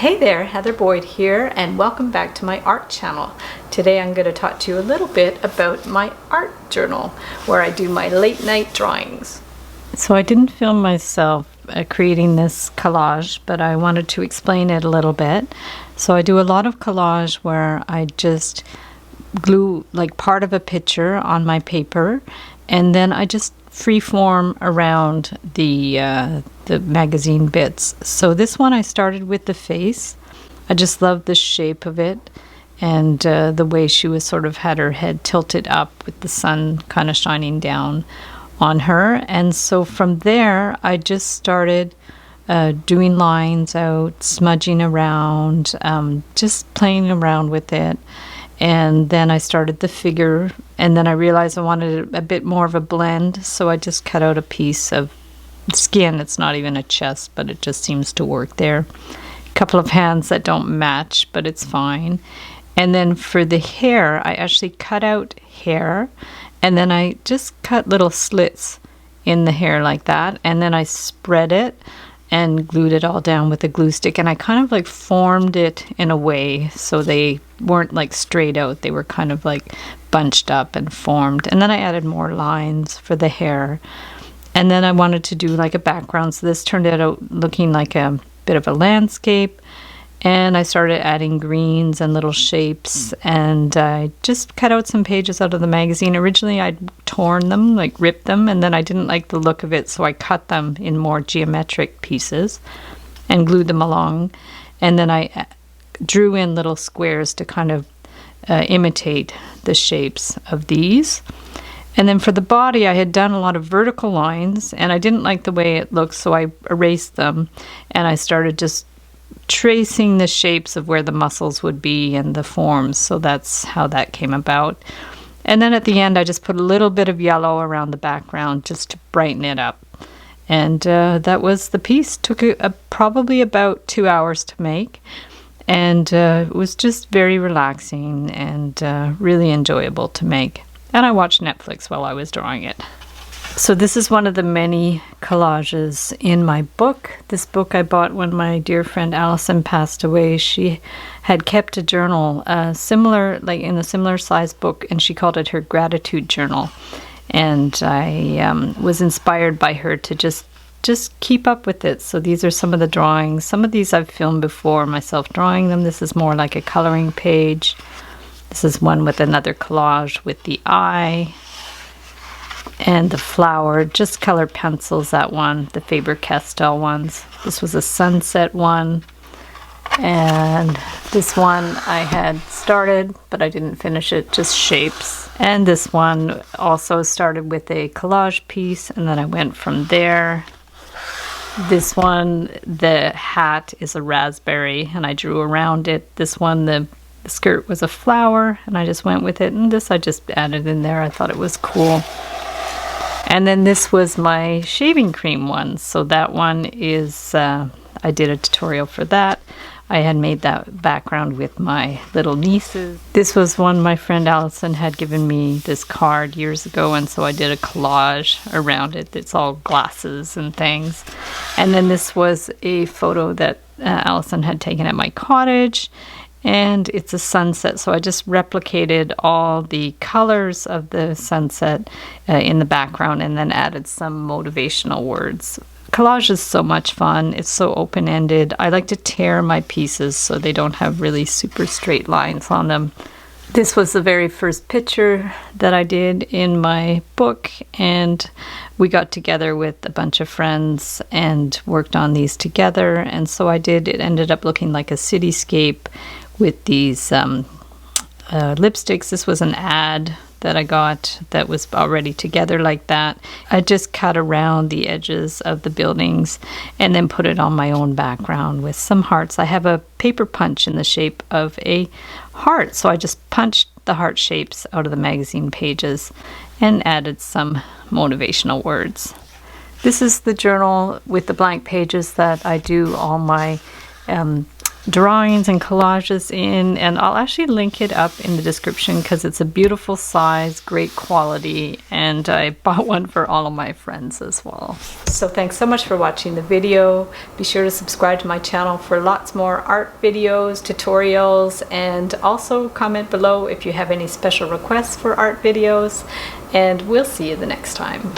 Hey there, Heather Boyd here, and welcome back to my art channel. Today I'm going to talk to you a little bit about my art journal, where I do my late night drawings. So I didn't film myself creating this collage, but I wanted to explain it a little bit. So I do a lot of collage where I just glue like part of a picture on my paper, and then I just freeform around the magazine bits. So this one I started with the face. I just love the shape of it and the way she was sort of had her head tilted up with the sun kind of shining down on her. And so from there I just started doing lines out, smudging around, just playing around with it. And then I started the figure, and then I realized I wanted a bit more of a blend, so I just cut out a piece of skin. It's not even a chest, but it just seems to work there. A couple of hands that don't match, but it's fine. And then for the hair, I actually cut out hair, and then I just cut little slits in the hair like that, and then I spread it and glued it all down with a glue stick, and I kind of like formed it in a way so they weren't like straight out, they were kind of like bunched up and formed. And then I added more lines for the hair, and then I wanted to do like a background, so this turned out looking like a bit of a landscape. And I started adding greens and little shapes, and I just cut out some pages out of the magazine. Originally I'd torn them, like ripped them, and then I didn't like the look of it, so I cut them in more geometric pieces and glued them along. And then I drew in little squares to kind of imitate the shapes of these. And then for the body, I had done a lot of vertical lines, and I didn't like the way it looked, so I erased them, and I started just tracing the shapes of where the muscles would be and the forms. So that's how that came about. And then at the end I just put a little bit of yellow around the background just to brighten it up. And that was the piece. Took probably about 2 hours to make, and it was just very relaxing and really enjoyable to make. And I watched Netflix while I was drawing it. So this is one of the many collages in my book. This book I bought when my dear friend Allison passed away. She had kept a journal, similar, like in a similar size book, and she called it her gratitude journal. And I was inspired by her to just keep up with it. So these are some of the drawings. Some of these I've filmed before, myself drawing them. This is more like a coloring page. This is one with another collage with the eye and the flower, just colored pencils, that one, the Faber-Castell ones. This was a sunset one, and this one I had started, but I didn't finish it, just shapes. And this one also started with a collage piece, and then I went from there. This one, the hat is a raspberry, and I drew around it. This one, the skirt was a flower, and I just went with it, and this I just added in there. I thought it was cool. And then this was my shaving cream one. So that one is, I did a tutorial for that. I had made that background with my little nieces. This was one my friend Allison had given me this card years ago, and so I did a collage around it. It's all glasses and things. And then this was a photo that Allison had taken at my cottage, and it's a sunset, so I just replicated all the colors of the sunset in the background, and then added some motivational words. Collage is so much fun. It's so open-ended. I like to tear my pieces so they don't have really super straight lines on them. This was the very first picture that I did in my book, and we got together with a bunch of friends and worked on these together. And so I did, it ended up looking like a cityscape with these lipsticks. This was an ad that I got that was already together like that. I just cut around the edges of the buildings and then put it on my own background with some hearts. I have a paper punch in the shape of a heart, so I just punched the heart shapes out of the magazine pages and added some motivational words. This is the journal with the blank pages that I do all my drawings and collages in, and I'll actually link it up in the description because it's a beautiful size, great quality, and I bought one for all of my friends as well. So thanks so much for watching the video. Be sure to subscribe to my channel for lots more art videos, tutorials, and also comment below if you have any special requests for art videos, and we'll see you the next time.